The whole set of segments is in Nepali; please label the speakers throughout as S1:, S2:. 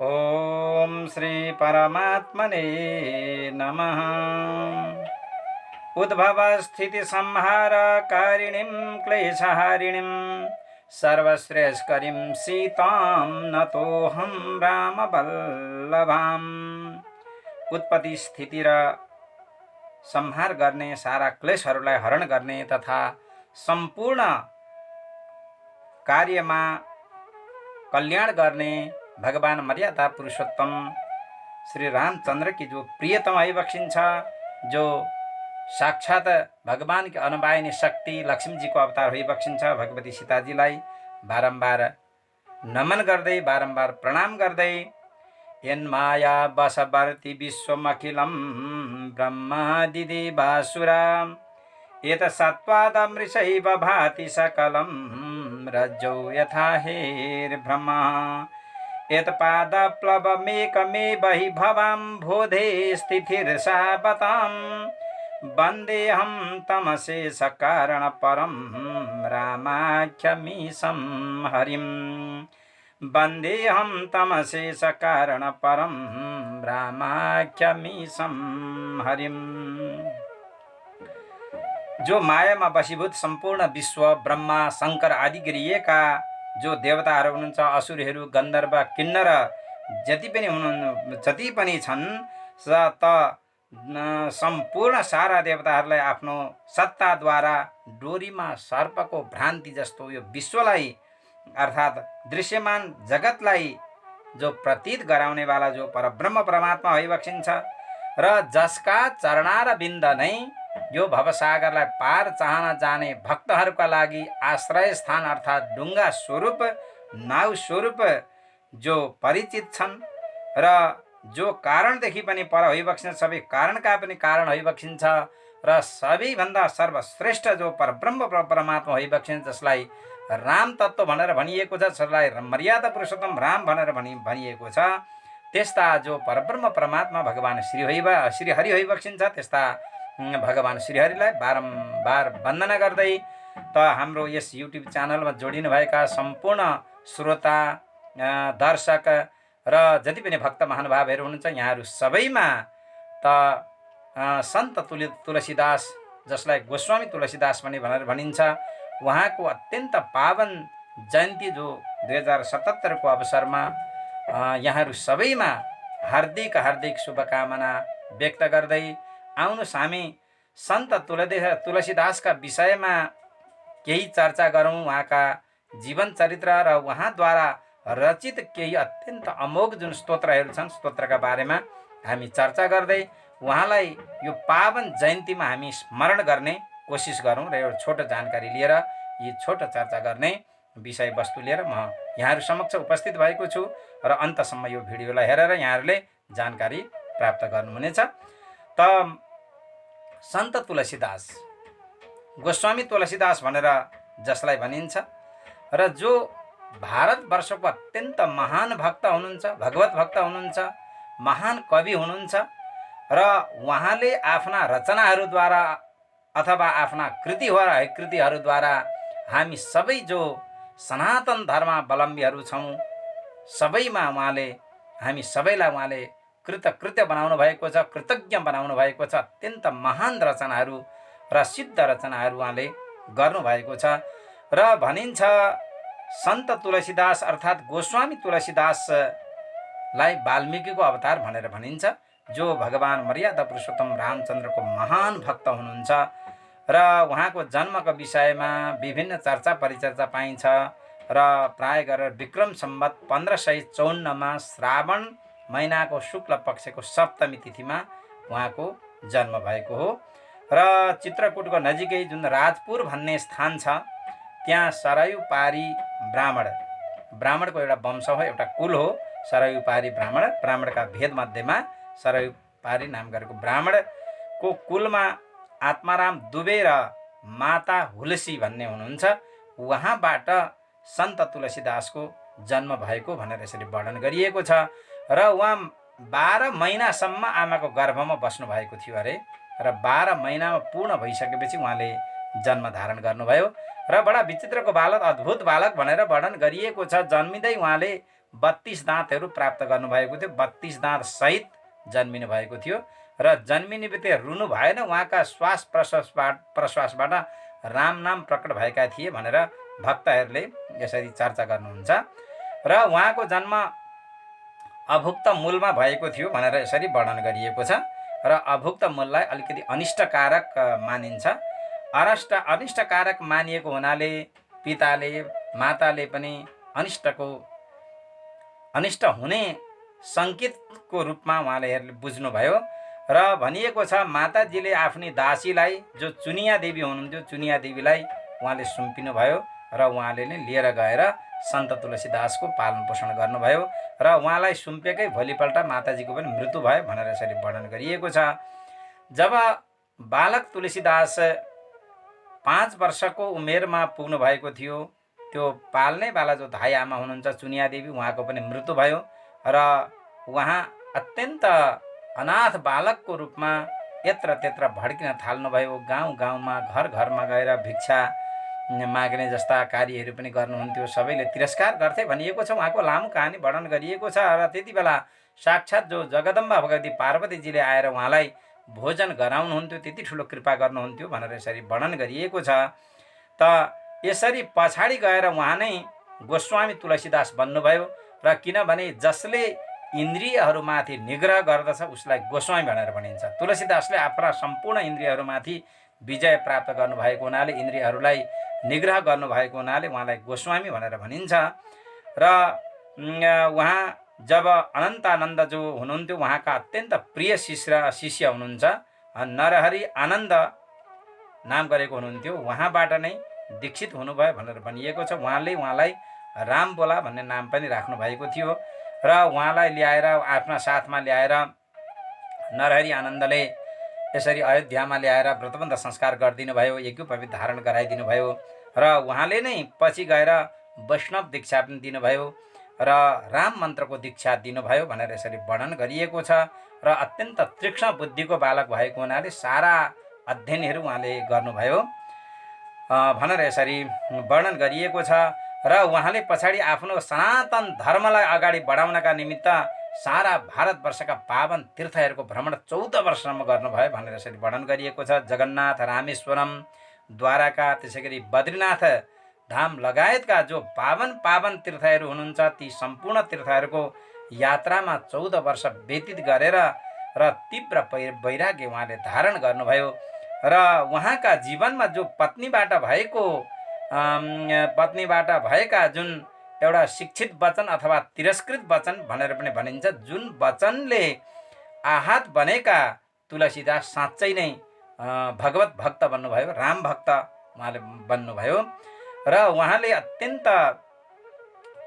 S1: ओम श्री परमात्मने नमः। उद्भव स्थिति संहार कारिणीं क्लेशहारिणीं सर्वश्रेष्ठकरीं सीतां नतोऽहं रामवल्लभाम्। उत्पत्ति स्थिति र संहार गर्ने, सारा क्लेशहरूलाई हरण गर्ने तथा सम्पूर्ण कार्यमा कल्याण गर्ने भगवान मर्यादा पुरुषोत्तम श्री रामचंद्र की जो प्रियतम आइबक्सिन्छ, जो साक्षात भगवान की अनुवायिनी शक्ति लक्ष्मी जी को अवतार होइबक्सिन्छ, भगवती सीताजीलाई बारम्बार नमन गर्दै, बारम्बार प्रणाम गर्दै, यन माया बसवर्ती विश्वमखिलम ब्रह्मादिदि बासुरा एत सत्वादमृषैव भाति सकलम रज्जौ यथा हेर्ब्रह्मा एतपादप्लवमेकमेव हि भवां बोधे स्थितिर्षावतां वन्देऽहं तमशेषकारणपरं रामाख्यमीशं हरिं। वन्देऽहं तमशेषकारणपरं रामाख्यमीशं हरिं। जो मायामा बसीभूत सम्पूर्ण विश्व ब्रह्मा शंकर आदि गिरिएका जो देवताहरू हुनुहुन्छ, असुरहरू गन्धर्व किन्नर जति पनि छन्, सम्पूर्ण सारा देवताहरूलाई आफ्नो सत्ताद्वारा डोरीमा सर्पको भ्रान्ति जस्तो यो विश्वलाई अर्थात् दृश्यमान जगतलाई जो प्रतीत गराउनेवाला जो परब्रह्म परमात्मा भइबक्सिन्छ र जसका चरणार बिन्द नै यो भवसागरलाई पार चाहन जाने भक्तहरूका लागि आश्रय स्थान अर्थात् डुङ्गा स्वरूप, नाउ स्वरूप जो परिचित छन् र जो कारणदेखि पनि पर होइबक्सिन्छ, सबै कारणका पनि कारण होइबक्सिन्छ र सबैभन्दा सर्वश्रेष्ठ जो परब्रह्म परमात्मा होइबक्सिन्छ, जसलाई राम तत्त्व भनेर भनिएको छ, जसलाई मर्यादा पुरुषोत्तम राम भनेर भनिएको छ, त्यस्ता जो परब्रह्म परमात्मा भगवान श्री हरि होइबक्सिन्छ, त्यस्ता भगवान श्रीहरिलाई बारम्बार वन्दना गर्दै त हाम्रो यस युट्युब च्यानलमा जोडिनु भएका सम्पूर्ण श्रोता, दर्शक र जति पनि भक्त महानुभावहरू हुनुहुन्छ, यहाँहरू सबैमा त सन्त तुलसीदास, जसलाई गोस्वामी तुलसीदास पनि भनेर भनिन्छ, उहाँको अत्यन्त पावन जयन्ती जो 2077 को अवसरमा यहाँहरू सबैमा हार्दिक हार्दिक शुभकामना व्यक्त गर्दै आउनुहोस् हामी सन्त तुलसीदासका विषयमा केही चर्चा गरौँ। उहाँका जीवन चरित्र र उहाँद्वारा रचित केही अत्यन्त अमोघ जुन स्तोत्रहरू छन्, स्तोत्रका बारेमा हामी चर्चा गर्दै उहाँलाई यो पावन जयन्तीमा हामी स्मरण गर्ने कोसिस गरौँ र एउटा छोटो जानकारी लिएर यी छोटो चर्चा गर्ने विषयवस्तु लिएर म यहाँहरू समक्ष उपस्थित भएको छु र अन्तसम्म यो भिडियोलाई हेरेर यहाँहरूले जानकारी प्राप्त गर्नुहुनेछ। त सन्त तुलसीदास, गोस्वामी तुलसीदास भनेर जसलाई भनिन्छ र जो भारतवर्षको अत्यन्त महान भक्त हुनुहुन्छ, भगवत भक्त हुनुहुन्छ, महान कवि हुनुहुन्छ र उहाँले आफ्ना रचनाहरूद्वारा अथवा आफ्ना कृतिहरूद्वारा हामी सबै जो सनातन धर्मावलम्बीहरू छौँ, सबैमा उहाँले हामी सबैलाई उहाँले कृतकृत्य बनाउनु भएको छ, कृतज्ञ बनाउनु भएको छ। अत्यन्त महान रचनाहरू र सिद्ध रचनाहरू उहाँले गर्नुभएको छ र भनिन्छ सन्त तुलसीदास अर्थात् गोस्वामी तुलसीदासलाई वाल्मीकिको अवतार भनेर भनिन्छ, जो भगवान मर्यादा पुरुषोत्तम रामचन्द्रको महान भक्त हुनुहुन्छ र उहाँको जन्मको विषयमा विभिन्न चर्चा परिचर्चा पाइन्छ र प्राय गरेर विक्रम सम्वत 1554 श्रावण महिनाको शुक्ल पक्षको सप्तमी तिथिमा उहाँको जन्म भएको हो र चित्रकूटको नजिकै जुन राजपुर भन्ने स्थान छ, त्यहाँ सरयू पारी ब्राह्मणको एउटा वंश हो, एउटा कुल हो सरयू पारी ब्राह्मणका भेद मध्येमा सरयू पारी नाम गरेको ब्राह्मणको कुलमा आत्माराम दुबे र माता हुलसी भन्ने हुनुहुन्छ। उहाँबाट सन्त तुलसीदासको जन्म भएको भनेर यसरी वर्णन गरिएको छ र उहाँ 12 महिनासम्म आमाको गर्भमा बस्नु भएको थियो अरे र 12 महिनामा पूर्ण भइसकेपछि उहाँले जन्म धारण गर्नुभयो र बडा विचित्रको बालक, अद्भुत बालक भनेर वर्णन गरिएको छ। जन्मिँदै उहाँले 32 दाँतहरू प्राप्त गर्नुभएको थियो। 32 दाँत सहित जन्मिनु भएको थियो र जन्मिने बित्तिकै रुनु भएन। उहाँका श्वास प्रश्वासबाट राम नाम प्रकट भएका थिए भनेर भक्तहरूले यसरी चर्चा गर्नुहुन्छ। र उहाँको जन्म अभुक्त मूलमा भएको थियो भनेर यसरी वर्णन गरिएको छ। र अभुक्त मूललाई अलिकति अनिष्टकारक मानिन्छ। अनिष्टकारक मानिएको हुनाले पिताले माताले पनि अनिष्ट हुने सङ्केतको रूपमा उहाँले बुझ्नुभयो। र भनिएको छ माताजीले आफ्नी दासीलाई जो चुनिया देवी हुनुहुन्थ्यो, चुनिया देवीलाई उहाँले सुम्पिनु भयो र उहाँले नै लिएर गएर सन्त तुलसीदासको पालन पोषण गर्नुभयो। र उहाँलाई सुम्पेकै भोलिपल्ट माताजीको पनि मृत्यु भयो भनेर यसरी वर्णन गरिएको छ। जब बालक तुलसीदास 5 वर्षको उमेरमा पुग्नु भएको थियो, त्यो पाल्नेवाला जो धाई आमा हुनुहुन्छ चुनिया देवी, उहाँको पनि मृत्यु भयो र उहाँ अत्यन्त अनाथ बालकको रूपमा यत्र त्यत्र भड्किन थाल्नुभयो। गाउँ गाउँमा घर घरमा गएर भिक्षा माग्ने जस्ता कार्यहरू पनि गर्नुहुन्थ्यो। सबैले तिरस्कार गर्थे भनिएको छ। उहाँको लामो कहानी वर्णन गरिएको छ। र त्यति बेला साक्षात् जो जगदम्बा भगवती पार्वतीजीले आएर उहाँलाई भोजन गराउनुहुन्थ्यो, त्यति ठुलो कृपा गर्नुहुन्थ्यो भनेर यसरी वर्णन गरिएको छ। त यसरी पछाडि गएर उहाँ नै गोस्वामी तुलसीदास बन्नुभयो। र किनभने जसले इन्द्रियहरूमाथि निग्रह गर्दछ उसलाई गोस्वामी भनेर भनिन्छ। तुलसीदासले आफ्ना सम्पूर्ण इन्द्रियहरूमाथि विजय प्राप्त गर्नुभएको हुनाले, इन्द्रियहरूलाई निग्रह गर्नुभएको हुनाले उहाँलाई गोस्वामी भनेर भनिन्छ। र उहाँ जब अनन्तानन्द जो हुनुहुन्थ्यो उहाँका अत्यन्त प्रिय शिष्य हुनुहुन्छ, नरहरि आनन्द नाम गरेको हुनुहुन्थ्यो, उहाँबाट नै दीक्षित हुनुभयो भनेर भनिएको छ। उहाँले उहाँलाई रामबोला भन्ने नाम पनि राख्नु भएको थियो। र उहाँलाई ल्याएर आफ्ना साथमा ल्याएर नरहरि आनन्दले यसरी अयोध्यामा ल्याएर व्रतबन्ध संस्कार गरिदिनु भयो, यज्ञोपवीत धारण गराइदिनु भयो। र उहाँले नै पछि गएर वैष्णव दीक्षा पनि दिनुभयो र राम मन्त्रको दीक्षा दिनुभयो भनेर यसरी वर्णन गरिएको छ। र अत्यन्त तीक्ष्ण बुद्धिको बालक भएको हुनाले सारा अध्ययनहरू उहाँले गर्नुभयो भनेर यसरी वर्णन गरिएको छ। र उहाँले पछाडि आफ्नो सनातन धर्मलाई अगाडि बढाउनका निमित्त सारा भारतवर्षका पावन तीर्थहरूको भ्रमण 14 वर्षसम्म गर्नुभयो भनेर यसरी वर्णन गरिएको छ। जगन्नाथ, रामेश्वरम, द्वारका, त्यसै गरी बद्रीनाथ धाम लगायतका जो पावन तीर्थहरू हुनुहुन्छ ती सम्पूर्ण तीर्थहरूको यात्रामा 14 वर्ष व्यतीत गरेर र तीव्र वैराग्य उहाँले धारण गर्नुभयो। र उहाँका जीवनमा जो पत्नीबाट भएका जुन एउटा शिक्षित वचन अथवा तिरस्कृत वचन भनेर पनि भनिन्छ, जुन वचनले आहत बनेका तुलसीदास साँच्चै नै भगवत भक्त बन्नुभयो, राम भक्त उहाँले बन्नुभयो। र उहाँले अत्यन्त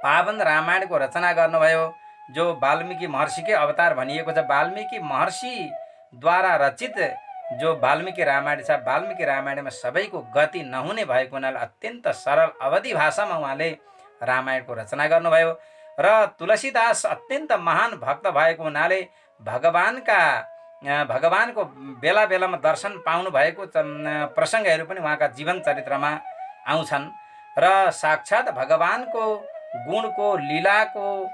S1: पावन रामायणको रचना गर्नुभयो, जो वाल्मीकि महर्षिकै अवतार भनिएको छ। वाल्मीकि महर्षिद्वारा रचित जो वाल्मीकि रामायण छ, वाल्मीकि रामायणमा सबैको गति नहुने भएको हुनाले अत्यन्त सरल अवधि भाषामा उहाँले रामायणको रचना गर्नुभयो। र तुलसीदास अत्यन्त महान भक्त भएको हुनाले भगवानको बेला बेलामा दर्शन पाउनु भएको प्रसङ्गहरू पनि उहाँका जीवन चरित्रमा आउँछन्। र साक्षात् भगवानको गुणको, लीलाको,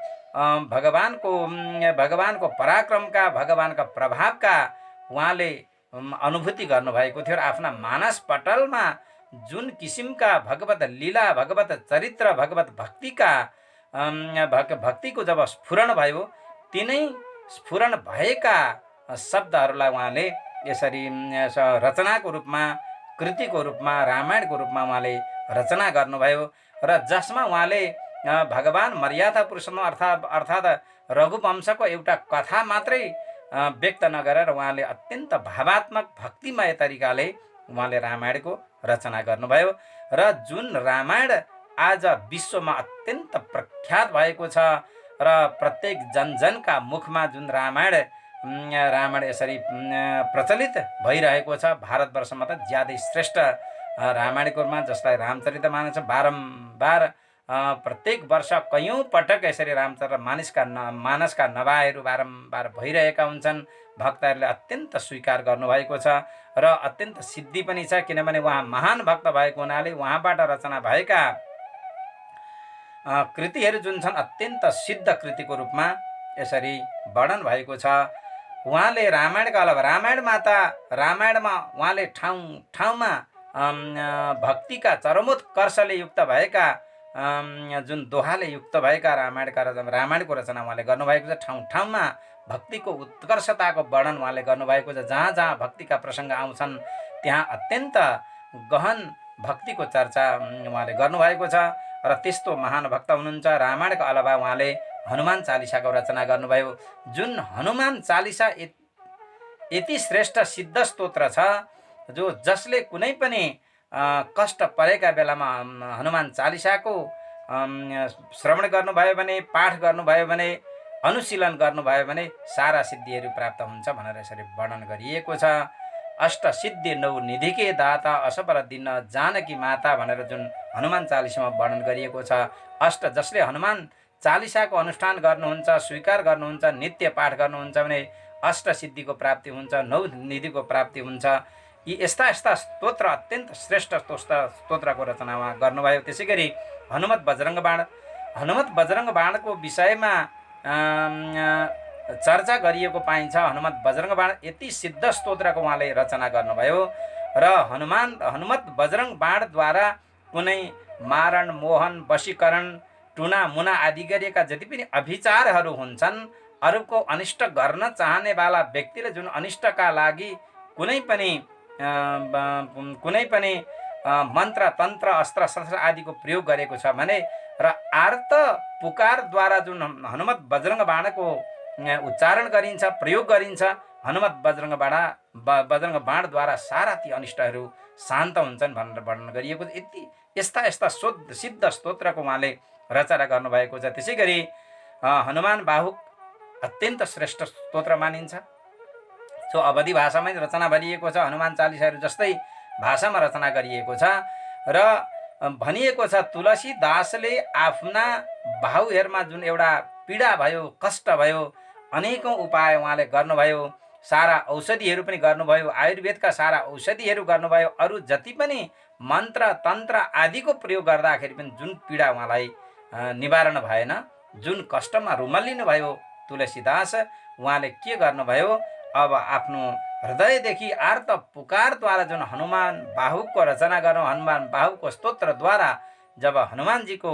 S1: भगवानको पराक्रमका, भगवानका प्रभावका उहाँले अनुभूति गर्नुभएको थियो। र आफ्ना मानस पटलमा जुन किसिमका भगवत लीला, भगवत चरित्र, भगवत भक्तिको जब स्फुरण भयो, तिनै स्फुरण भएका शब्दहरूलाई उहाँले यसरी रचनाको रूपमा, कृतिको रूपमा, रामायणको रूपमा उहाँले रचना गर्नुभयो। र जसमा उहाँले भगवान मर्यादा पुरुषोत्तम अर्थात् रघुवंशको एउटा कथा मात्रै व्यक्त नगरेर उहाँले अत्यन्त भावात्मक भक्तिमय तरिकाले उहाँले रामायणको रचना गर्नुभयो। र जुन रामायण आज विश्वमा अत्यन्त प्रख्यात भएको छ र प्रत्येक जनजनका मुखमा जुन रामायण यसरी प्रचलित भइरहेको छ, भारतवर्षमा त ज्यादै श्रेष्ठ रामायणको रूपमा, जसलाई रामचरितमानस बारम्बार प्रत्येक वर्ष कयौँ पटक यसरी मानसका नवाहरू बारम्बार भइरहेका हुन्छन्। भक्तहरूले अत्यन्त स्वीकार गर्नुभएको छ र अत्यन्त सिद्धि पनि छ, किनभने उहाँ महान भक्त भएको हुनाले उहाँबाट रचना भएका कृतिहरू जुन छन् अत्यन्त सिद्ध कृतिको रूपमा यसरी वर्णन भएको छ। उहाँले रामायणका अलावा रामायणमा उहाँले ठाउँ ठाउँमा भक्तिका चरमोत्कर्षले युक्त भएका जुन दोहाले युक्त भएका रामायणको रचना उहाँले गर्नुभएको छ। ठाउँ ठाउँमा भक्तिको उत्कर्षताको वर्णन उहाँले गर्नुभएको छ। जहाँ जहाँ भक्तिका प्रसङ्ग आउँछन् त्यहाँ अत्यन्त गहन भक्तिको चर्चा उहाँले गर्नुभएको छ। र त्यस्तो महान भक्त हुनुहुन्छ। रामायणका अलावा उहाँले हनुमान चालिसाको रचना गर्नुभयो। जुन हनुमान चालिसा यति श्रेष्ठ सिद्ध स्तोत्र छ जो जसले कुनै पनि कष्ट परेका बेलामा हनुमान चालिसाको श्रवण गर्नुभयो भने, पाठ गर्नुभयो भने, अनुशीलन गर्नुभयो भने सारा सिद्धिहरू प्राप्त हुन्छ भनेर यसरी वर्णन गरिएको छ। अष्ट सिद्धि नौ निधिके दाता असपर दिन जानकी माता भनेर जुन हनुमान चालिसामा वर्णन गरिएको छ। अष्ट जसले हनुमान चालिसाको अनुष्ठान गर्नुहुन्छ, स्वीकार गर्नुहुन्छ, नित्य पाठ गर्नुहुन्छ भने अष्ट सिद्धिको प्राप्ति हुन्छ, नौ निधिको प्राप्ति हुन्छ। यी यस्ता यस्ता स्तोत्र अत्यन्त श्रेष्ठ स्तोत्रको रचना उहाँ गर्नुभयो। त्यसै गरी हनुमत बजरङ्ग बाणको विषयमा चर्चा गरिएको पाइन्छ। हनुमत बजरङ्ग बाण यति सिद्ध स्तोत्रको उहाँले रचना गर्नुभयो र हनुमत बजरङ्ग बाणद्वारा कुनै मारण, मोहन, वशीकरण, टुना मुना आदि गरिएका जति पनि अभिचारहरू हुन्छन्, अरूको अनिष्ट गर्न चाहनेवाला व्यक्तिले जुन अनिष्टका लागि कुनै पनि मन्त्र, तन्त्र, अस्त्र शस्त्र आदिको प्रयोग गरेको छ भने र आर्त पुकारद्वारा जुन हनुमत बजरङ्ग बाणको उच्चारण गरिन्छ, प्रयोग गरिन्छ, हनुमत बजरङ्ग बाणद्वारा सारा ती अनिष्टहरू शान्त हुन्छन् भनेर वर्णन गरिएको छ। यस्ता यस्ता सिद्ध स्तोत्रको उहाँले रचना गर्नुभएको छ। त्यसै गरी हनुमान बाहुक अत्यन्त श्रेष्ठ स्तोत्र मानिन्छ जो अवधि भाषामै रचना गरिएको छ। हनुमान चालिसाहरू जस्तै भाषामा रचना गरिएको छ र भनिएको छ तुलसीदासले आफ्ना बाहुहरूमा जुन एउटा पीडा भयो, कष्ट भयो, अनेकौँ उपाय उहाँले गर्नुभयो। सारा औषधिहरू पनि गर्नुभयो, आयुर्वेदका सारा औषधिहरू गर्नुभयो। अरू जति पनि मन्त्र, तन्त्र आदिको प्रयोग गर्दाखेरि पनि जुन पीडा उहाँलाई निवारण भएन, जुन कष्टमा रुमल्लिनु भयो तुलसीदास, उहाँले के गर्नुभयो, अब आफ्नो हृदयदेखि आर्त पुकारद्वारा जुन हनुमान बाहुकको रचना गर्नु, हनुमान बाहुकको स्तोत्रद्वारा जब हनुमानजीको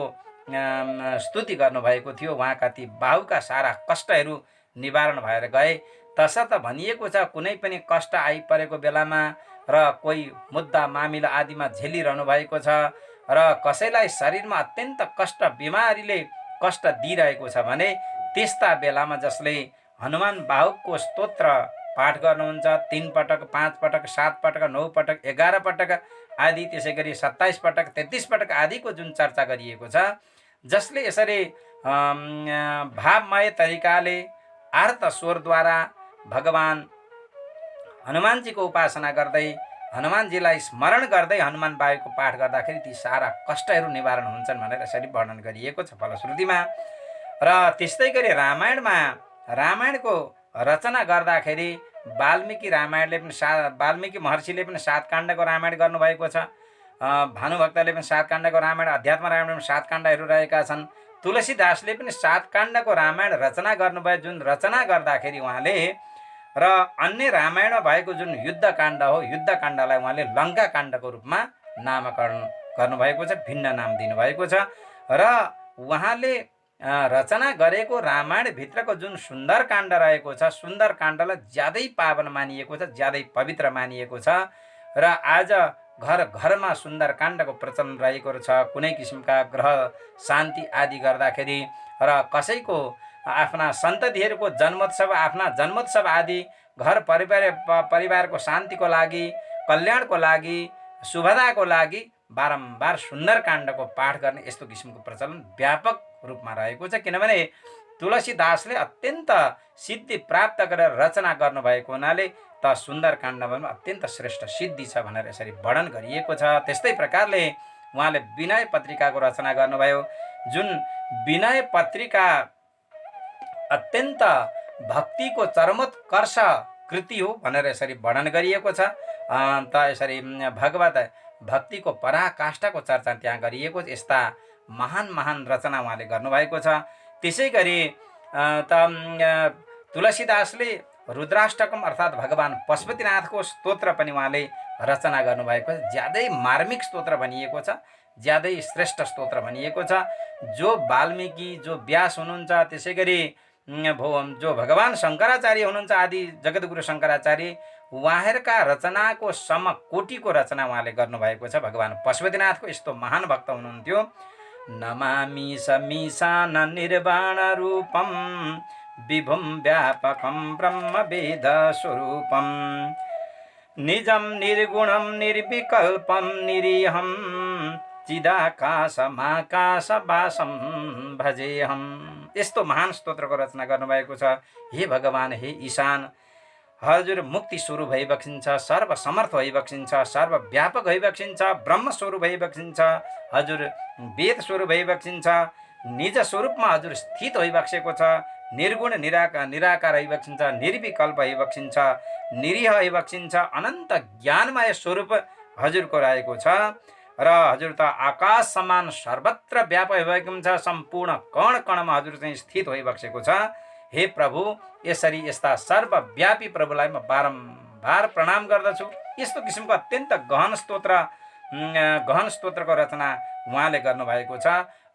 S1: स्तुति गर्नुभएको थियो, उहाँका ती बाहुका सारा कष्टहरू निवारण भएर गए। तसर्थ भनिएको छ कुनै पनि कष्ट आइपरेको बेलामा र कोही मुद्दा मामिला आदिमा झेलिरहनु भएको छ र कसैलाई शरीरमा अत्यन्त कष्ट, बिमारीले कष्ट दिइरहेको छ भने त्यस्ता बेलामा जसले हनुमान बाहुकको स्तोत्र पाठ गर्नुहुन्छ 3 पटक, 5 पटक, 7 पटक, 9 पटक, 11 पटक आदि, त्यसै गरी 27 पटक, 33 पटक आदिको जुन चर्चा गरिएको छ, जसले यसरी भावमय तरिकाले आर्त स्वरद्वारा भगवान हनुमानजीको उपासना गर्दै, हनुमानजीलाई स्मरण गर्दै हनुमान बाहुकको पाठ गर्दाखेरि ती सारा कष्टहरू निवारण हुन्छन् भनेर यसरी वर्णन गरिएको छ फलश्रुतिमा। र त्यस्तै गरी रामायणको रचना गर्दाखेरि वाल्मीकि महर्षिले पनि 7 काण्डको रामायण गर्नुभएको छ। भानुभक्तले पनि 7 काण्डको रामायण, अध्यात्म रामायणमा 7 काण्डहरू रहेका छन्। तुलसीदासले पनि 7 काण्डको रामायण रचना गर्नुभयो। जुन रचना गर्दाखेरि उहाँले र अन्य रामायणमा भएको जुन युद्धकाण्ड हो, युद्धकाण्डलाई उहाँले लङ्का काण्डको रूपमा नामकरण गर्नुभएको छ, भिन्न नाम दिनुभएको छ। र उहाँले रचना गरेको रामायणभित्रको जुन सुन्दर काण्ड रहेको छ, सुन्दर काण्डलाई ज्यादै पावन मानिएको छ, ज्यादै पवित्र मानिएको छ। र आज घर घरमा सुन्दर काण्डको प्रचलन रहेको छ। कुनै किसिमका ग्रह शान्ति आदि गर्दाखेरि र कसैको आफ्ना सन्ततिहरूको जन्मोत्सव, आफ्ना जन्मोत्सव आदि घर परिवारको शान्तिको लागि, कल्याणको लागि, शुभताको लागि बारम्बार सुन्दर काण्डको पाठ गर्ने यस्तो किसिमको प्रचलन व्यापक रूपमा रहेको छ। किनभने तुलसीदासले अत्यन्त सिद्धि प्राप्त गरेर रचना गर्नुभएको हुनाले त सुन्दर काण्डमा अत्यन्त श्रेष्ठ सिद्धि छ भनेर यसरी वर्णन गरिएको छ। त्यस्तै प्रकारले उहाँले विनय पत्रिकाको रचना गर्नुभयो। जुन विनय पत्रिका अत्यन्त भक्तिको चरमोत्कर्ष कृति हो भनेर यसरी वर्णन गरिएको छ। त यसरी भगवत भक्तिको पराकाष्ठाको चर्चा त्यहाँ गरिएको छ। यस्ता महान महान रचना उहाँले गर्नुभएको छ। त्यसै गरी तुलसीदासले रुद्राष्टकम अर्थात् भगवान् पशुपतिनाथको स्तोत्र पनि उहाँले रचना गर्नुभएको छ। ज्यादै मार्मिक स्तोत्र भनिएको छ, ज्यादै श्रेष्ठ स्तोत्र भनिएको छ। जो वाल्मीकि, जो व्यास हुनुहुन्छ, त्यसै गरी जो भगवान् शङ्कराचार्य हुनुहुन्छ, आदि जगद्गुरु शङ्कराचार्य, उहाँहरूका रचनाको समकोटिको रचना उहाँले गर्नुभएको छ। भगवान् पशुपतिनाथको यस्तो महान भक्त हुनुहुन्थ्यो। नमामि समीशान निर्वाण रूपम विभुम व्यापकम ब्रह्म वेद स्वरूपम निजम निर्गुणम निर्विकल्पम निरीहम चिदाकाशमाकाशवासम भजेहम। यस्तो महान स्तोत्रको रचना गर्नुभएको छ। हे भगवान्, हे ईशान, हजुर मुक्ति स्वरूप भइबक्सिन्छ, सर्वसमर्थ भइबक्सिन्छ, सर्वव्यापक भइबक्सिन्छ, ब्रह्म स्वरूप भइबक्सिन्छ, हजुर वेद स्वरूप भइबक्सिन्छ, निज स्वरूपमा हजुर स्थित भइबक्सेको छ, निर्गुण निराकार भइबक्सिन्छ, निर्विकल्प भइबक्सिन्छ, निरीह भइबक्सिन्छ, अनन्त ज्ञानमय स्वरूप हजुरको रहेको छ र हजुर त आकाश समान सर्वत्र व्यापक भइबक्सिन्छ, सम्पूर्ण कण कणमा हजुर चाहिँ स्थित भइबक्सेको छ। हे प्रभु, यसरी यस्ता सर्वव्यापी प्रभुलाई म बारम्बार प्रणाम गर्दछु। यस्तो किसिमको अत्यन्त गहन स्तोत्रको रचना उहाँले गर्नुभएको छ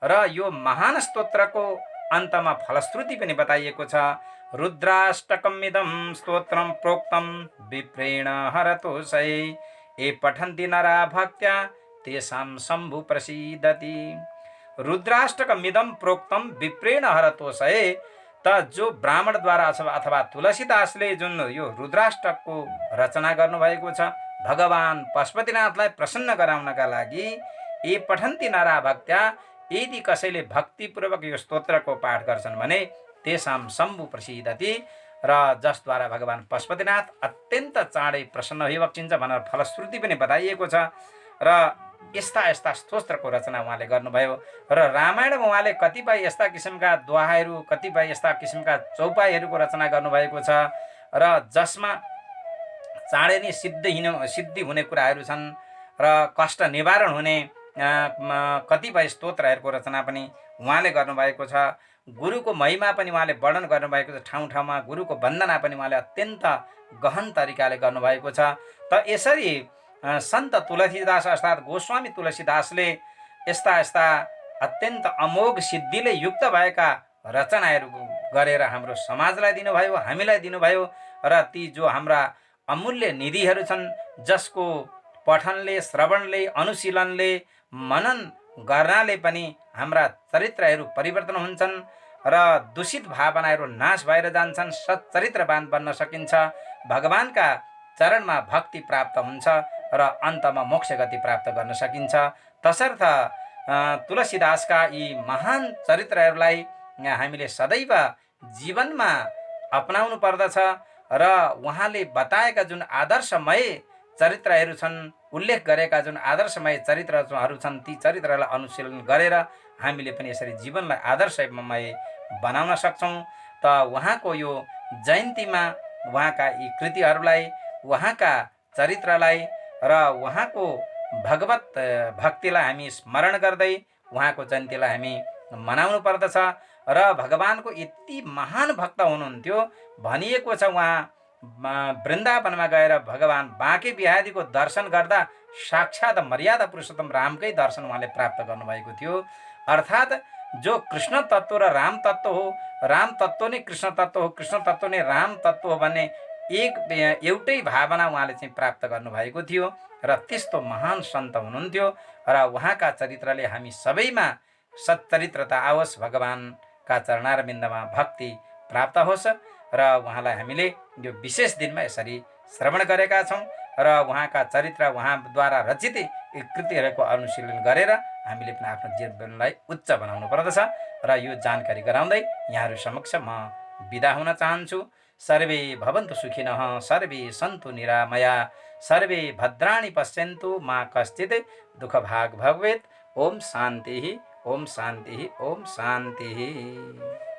S1: र यो महान स्तोत्रको अन्तमा फलश्रुति पनि बताइएको छ। रुद्राष्टकमिदं स्तोत्रम प्रोक्तम विप्रेण हरतोषै ये पठन्ति नरा भक्त्या तेषां शम्भु प्रसीदति। रुद्राष्टकमिदं प्रोक्तम विप्रेण हरतोषै, त जो ब्राह्मणद्वारा अथवा तुलसीदासले जुन यो रुद्राष्टकको रचना गर्नुभएको छ, भगवान् पशुपतिनाथलाई प्रसन्न गराउनका लागि, ए पठन्ति नरा भक्त्या, यदि कसैले भक्तिपूर्वक यो स्तोत्रको पाठ गर्छन् भने तेषां शम्भु प्रसीदति, र जसद्वारा भगवान् पशुपतिनाथ अत्यन्त चाँडै प्रसन्न भइबक्सिन्छ भनेर फलश्रुति पनि बताइएको छ। र यस्ता यस्ता स्तोत्रको रचना उहाँले गर्नुभयो। र रामायणमा उहाँले कतिपय यस्ता किसिमका दोहाहरू, कतिपय यस्ता किसिमका चौपाईहरूको रचना गर्नुभएको छ र जसमा चाँडै नै सिद्धि हुने कुराहरू छन् र कष्ट निवारण हुने कतिपय स्तोत्रहरूको रचना पनि उहाँले गर्नुभएको छ। गुरुको महिमा पनि उहाँले वर्णन गर्नुभएको छ। ठाउँ ठाउँमा गुरुको वन्दना पनि उहाँले अत्यन्त गहन तरिकाले गर्नुभएको छ। त यसरी सन्त तुलसीदास अर्थात् गोस्वामी तुलसीदासले यस्ता यस्ता अत्यन्त अमोघ सिद्धिले युक्त भएका रचनाहरू गरेर हाम्रो समाजलाई दिनुभयो, हामीलाई दिनुभयो। र ती जो हाम्रा अमूल्य निधिहरू छन्, जसको पठनले, श्रवणले, अनुशीलनले, मनन गर्नाले पनि हाम्रा चरित्रहरू परिवर्तन हुन्छन् र दूषित भावनाहरू नाश भएर जान्छन्, सच्चरित्रवान बन्न सकिन्छ, भगवानका चरणमा भक्ति प्राप्त हुन्छ र अन्तमा मोक्ष गति प्राप्त गर्न सकिन्छ। तसर्थ तुलसीदासका यी महान चरित्रहरूलाई हामीले सदैव जीवनमा अपनाउनु पर्दछ र उहाँले बताएका जुन आदर्शमय चरित्रहरू छन्, उल्लेख गरेका जुन आदर्शमय चरित्रहरू छन्, ती चरित्रलाई अनुशीलन गरेर हामीले पनि यसरी जीवनलाई आदर्शमय बनाउन सक्छौँ। त उहाँको यो जयन्तीमा उहाँका यी कृतिहरूलाई, उहाँका चरित्रलाई र उहाँको भगवत भक्तिलाई हामी स्मरण गर्दै उहाँको जयन्तीलाई हामी मनाउनु पर्दछ। र भगवानको यति महान भक्त हुनुहुन्थ्यो, भनिएको छ उहाँ वृन्दावनमा गएर भगवान् बाँके बिहारीको दर्शन गर्दा साक्षात् मर्यादा पुरुषोत्तम रामकै दर्शन उहाँले प्राप्त गर्नुभएको थियो। अर्थात् जो कृष्ण तत्त्व र राम तत्त्व हो, राम तत्त्व नै कृष्ण तत्त्व हो, कृष्ण तत्त्व नै राम तत्त्व हो भन्ने एउटै भावना उहाँले चाहिँ प्राप्त गर्नुभएको थियो। र त्यस्तो महान सन्त हुनुहुन्थ्यो र उहाँका चरित्रले हामी सबैमा सच्चरित्रता आओस्, भगवानका चरणारविन्दमा भक्ति प्राप्त होस् र उहाँलाई हामीले यो विशेष दिनमा यसरी श्रवण गरेका छौँ र उहाँका चरित्र, उहाँद्वारा रचित कृतिहरूको अनुशीलन गरेर हामीले पनि आफ्नो जीवनलाई उच्च बनाउनु पर्दछ र यो जानकारी गराउँदै यहाँहरू समक्ष म बिदा हुन चाहन्छु। सर्वे भवन्तु सुखिनः, सर्वे सन्तु निरामया, सर्वे भद्राणि पश्यन्तु, मा कश्चित् दुःखभाग् भवेत्। ओम शान्तिः, ओम शान्तिः, ओम शान्तिः।